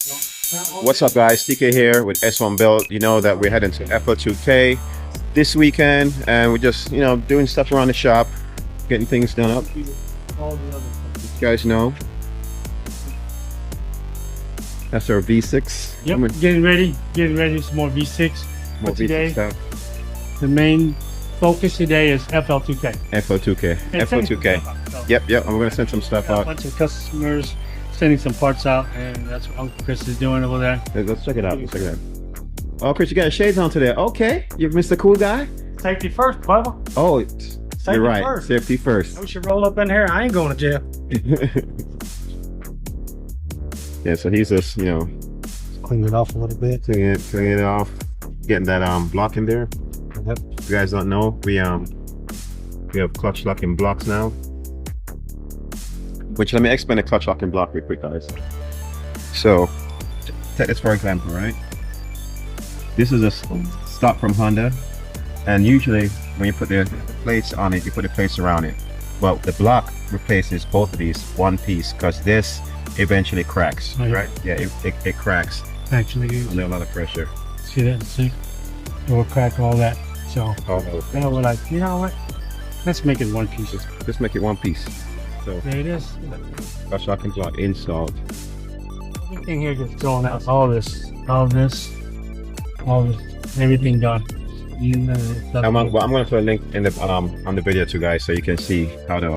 What's up, guys? TK here with S1Built. You know that we're heading to FL2K this weekend, and we're just, doing stuff around the shop, getting things done up. You guys know that's our V6. Yep, getting ready. Some more V6. More V6 today, stuff. the main focus today is FL2K. FL2K. FL2K. Yep. I'm gonna send some stuff out. A bunch of customers sending some parts out, and that's what Uncle Chris is doing over there. Let's check it out. Oh, Chris, you got shades on today. Okay, you're Mr. Cool Guy. Safety first, Bubba. Oh, you're right. First. Safety first. We should roll up in here. I ain't going to jail. Yeah, so he's just, Clean it off a little bit. cleaning it off, getting that block in there. Yep. If you guys don't know, we have clutch locking blocks now. Which, let me explain the clutch locking block real quick, guys. So, take this for example, right? This is a stock from Honda, and usually when you put the plates on it, you put the plates around it. Well, the block replaces both of these one piece, because this eventually cracks, right? Yeah, it cracks. Actually, Under a lot of pressure. see that? See? It will crack all that. So, now we're like, you know what? Let's make it one piece. Just make it one piece. So, There it is. clutch locking block installed. Everything here gets thrown out. All this, everything done. I'm gonna put a link in the on the video too, guys, so you can see how the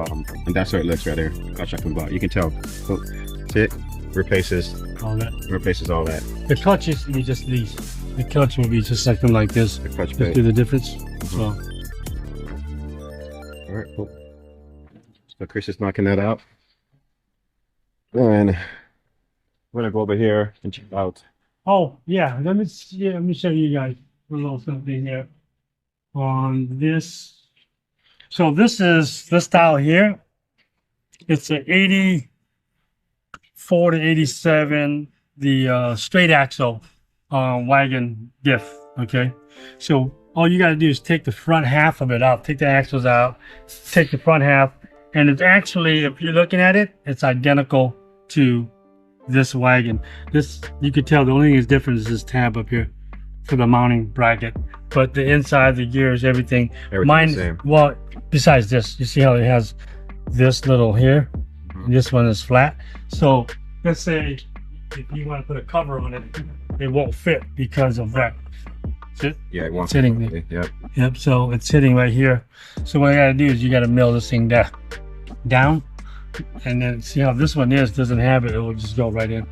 and that's how it looks right there. Clutch locking block. You can tell. So, see it replaces all that. all that. The clutch is just these. The clutch will be just something like this. The clutch Just plate. do the difference. So, All right, cool. So Chris is knocking that out, and we're gonna go over here and check out. oh yeah, let me show you guys a little something here on this. So this is the style here. It's an 84 to 87, the straight axle wagon diff. Okay, so all you got to do is take the front half of it out, take the axles out, take the front half, and it's actually, if you're looking at it, it's identical to this wagon. This, you could tell the only thing is different is this tab up here for the mounting bracket, but the inside, the gears, everything Everything's the same. well, besides this, you see how it has this little here, and this one is flat. So let's say if you want to put a cover on it, it won't fit because of that. See? Yeah, it wants Sitting there. Yep. So it's sitting right here. So what I gotta do is you gotta mill this thing down, and then see how this one doesn't have it. It will just go right in.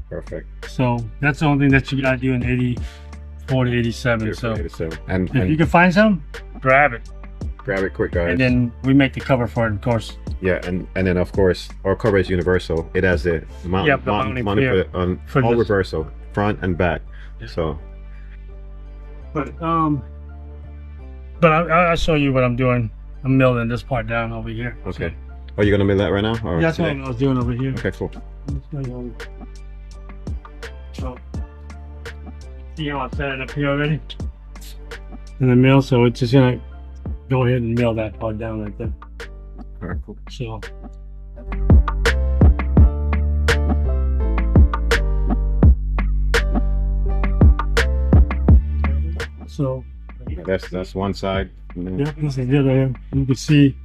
Perfect. So that's the only thing that you gotta do in 84 to 87. So And if you can find some, grab it, grab it quick, guys. and then we make the cover for it, of course. Yeah, and then of course our cover is universal. It has the mount, Yep, the mounting on for all this. reversal, front and back. Yeah. So But I'll show you what I'm doing. I'm milling this part down over here. okay. Are you gonna mill that right now? Or That's what today? I was doing over here. Okay, cool. So, see how I set it up here already? In the mill, so it's just gonna go ahead and mill that part down right there. All right, cool. So, That's one side. And then yeah, this is the other here. You can see.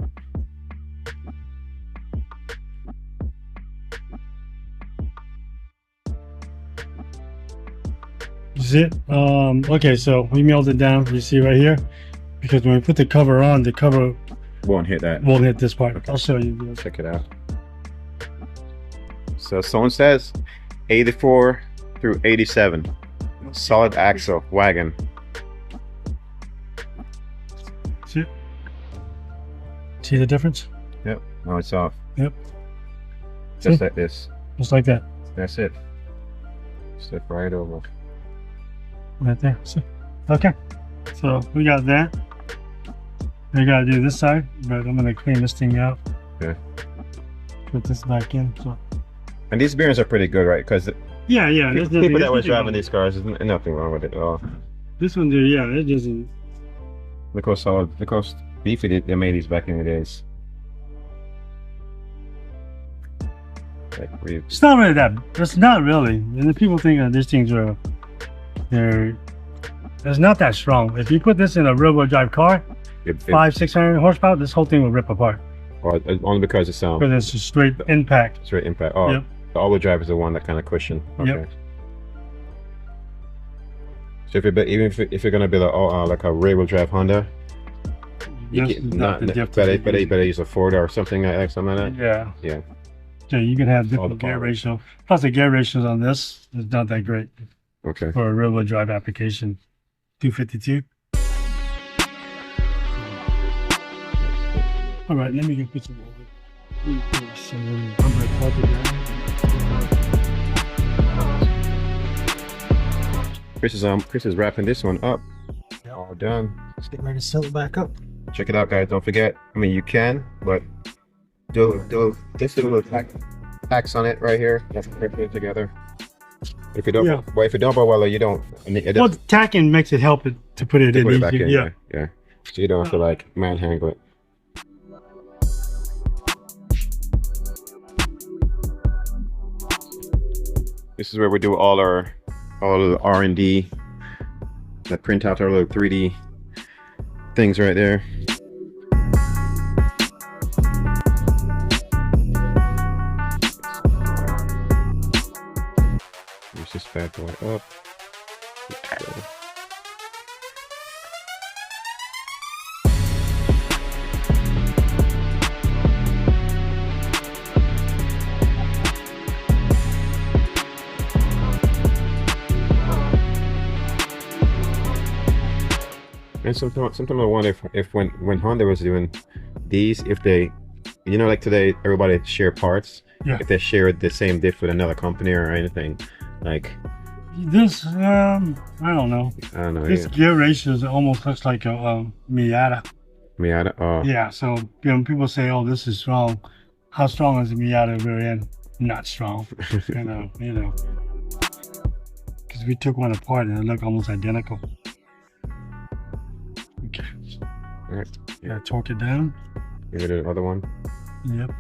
Is it? Okay, so we milled it down. You see right here, because when we put the cover on, the cover won't hit that. won't hit this part. Okay. I'll show you. Check it out. So Sone says 84 through 87, solid axle wagon. See? See the difference? Yep. Oh, it's off. Yep. Just See? like this. Just like that. That's it. Step right over. Right there. See? Okay. So we got that. We gotta do this side, but I'm gonna clean this thing out. Okay. Put this back in. So. And these bearings are pretty good, right? Because Yeah. people that were driving these cars, there's nothing wrong with it at all. This one, yeah, it doesn't. Look how solid, look how beefy they made these back in the days. Like, where you, It's not really that. It's not really. And the people think that these things are, it's not that strong. If you put this in a rear-wheel drive car, 500-600 horsepower, this whole thing will rip apart. or only because it's Because it's a straight impact. straight impact. Oh, Yep. the all-wheel drive is the one that kind of cushion. Okay. Yep. So if you're gonna build like a rear-wheel drive Honda, you This can is not the diff better use a Ford or something like that. Yeah. Yeah. So you can have the different gear power. ratio. Plus the gear ratios on this is not that great Okay. for a rear-wheel drive application. 252. All right, let me go put some oil. I'm gonna plug it down. Chris is wrapping this one up. Yep. All done. Let's get ready to seal it back up. Check it out, guys. Don't forget. I mean, you can, but do little tacks on it right here. That's perfect together. If you don't, Yeah. well, if you don't, well, you don't. Well, the tacking makes it help it to put it in put it back easier. in. Yeah. Yeah. So you don't have to like manhandle it. This is where we do all the R&D, that print out our little 3D things right there. Use this bad boy up. And sometimes I wonder if when Honda was doing these, if they, you know, like today everybody share parts. Yeah. If they shared the same diff with another company or anything, like This, I don't know. I don't know. This gear ratio almost looks like a Miata. Miata. Oh. Yeah, so people say, "Oh, this is strong." How strong is the Miata rear end? Not strong. you know. Because we took one apart and it looked almost identical. Okay. All right. Yeah, torque it down. Give it another one. Yep.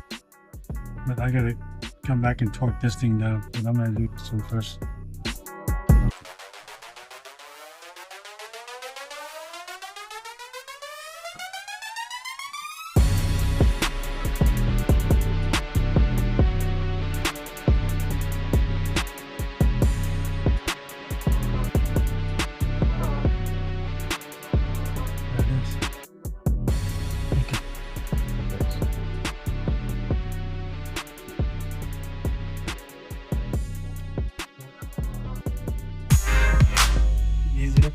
But I gotta come back and torque this thing down. But I'm gonna do this one first. Easier.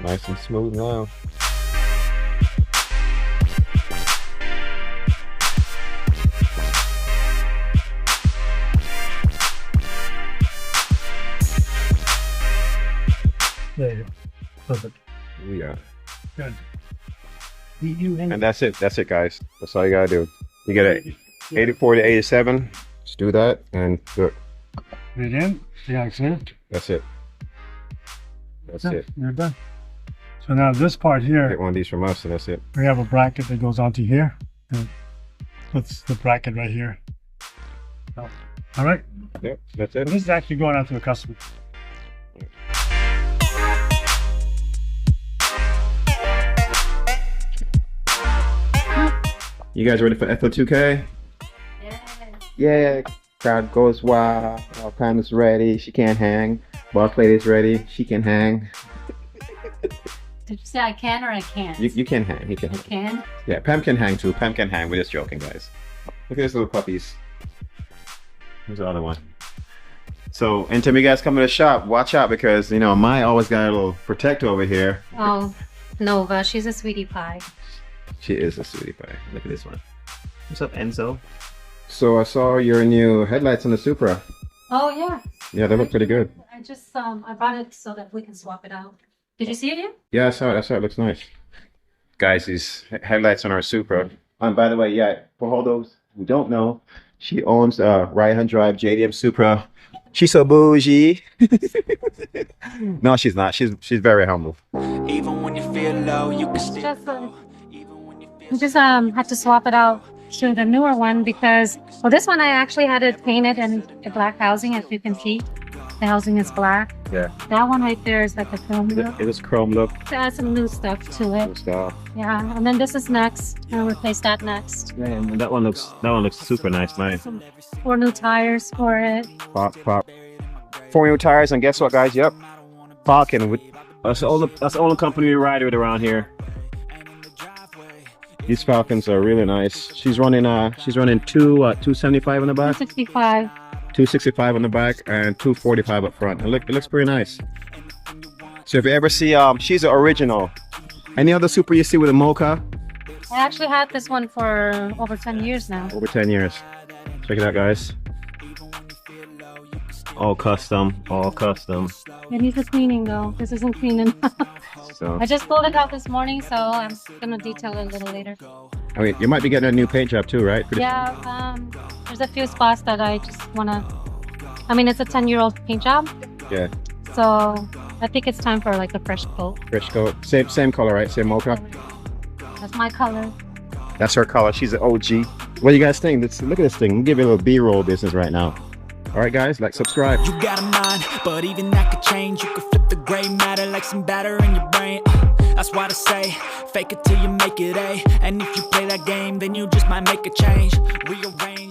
Nice and smooth now. There you go. Perfect. Yeah. Good. And that's it. That's it, guys. That's all you gotta do. You get a 84 to 87. Just do that and look. Put it in. Yeah, I see it. That's it. That's Yeah, it. you're done. So now this part here, Get one of these from us and that's it. we have a bracket that goes onto here. And puts the bracket right here. So, all right. Yep, that's So it. this is actually going out to a customer. You guys ready for FL2K? Yeah. Crowd goes wild. All time is ready. She can't hang. Boss lady's ready. She can hang. Did you say I can or I can't? You can hang. You can I hang. can. Yeah, Pam can hang too. Pam can hang. We're just joking, guys. Look at these little puppies. Here's the other one. So anytime you guys come to the shop, watch out because you know Mai always got a little protector over here. Oh, Nova, she's a sweetie pie. She is a sweetie pie. Look at this one. What's up, Enzo? So I saw your new headlights on the Supra. Oh yeah. Yeah, they look pretty good. I just I bought it so that we can swap it out. Did you see it yet? Yeah, I saw it. It looks nice. Guys, these headlights on our Supra. And by the way, yeah, for all those who don't know, she owns right-hand drive JDM Supra. She's so bougie. No, she's not. She's very humble. Even when you feel low, you can still I just had to swap it out to the newer one because this one I actually had it painted in a black housing, as you can see. The housing is black. Yeah. That one right there is like a chrome look. It is chrome look. It has some new stuff to it. Stuff. Yeah, and then this is next. I'll replace that next. Yeah, and that one looks super nice, man. 4 new tires for it. Pop. 4 new tires, and guess what, guys? Yep. Falcon with that's the only company we ride with around here. These Falcons are really nice. She's running 275 on the back. 265. 265 on the back and 245 up front. It looks pretty nice. So if you ever see she's the original. Any other Supra you see with a MOCHA? I actually had this one for over 10 years now. Over 10 years. Check it out, guys. All custom. It needs a cleaning though. This isn't clean enough. So I just pulled it out this morning, so I'm gonna detail it a little later. I mean, you might be getting a new paint job too, right? Yeah, there's a few spots that I just wanna. I mean, it's a 10-year-old paint job. Yeah. So I think it's time for like a fresh coat. Fresh coat. Same color, right? Same MOCHA. That's my color. That's her color. She's an OG. What do you guys think? Look at this thing. We'll give you a little B-roll business right now. All right, guys, like, subscribe. You got a mind, but even that could change. You could flip the gray matter like some batter in your brain. That's why I say, fake it till you make it A. And if you play that game, then you just might make a change. Rearrange.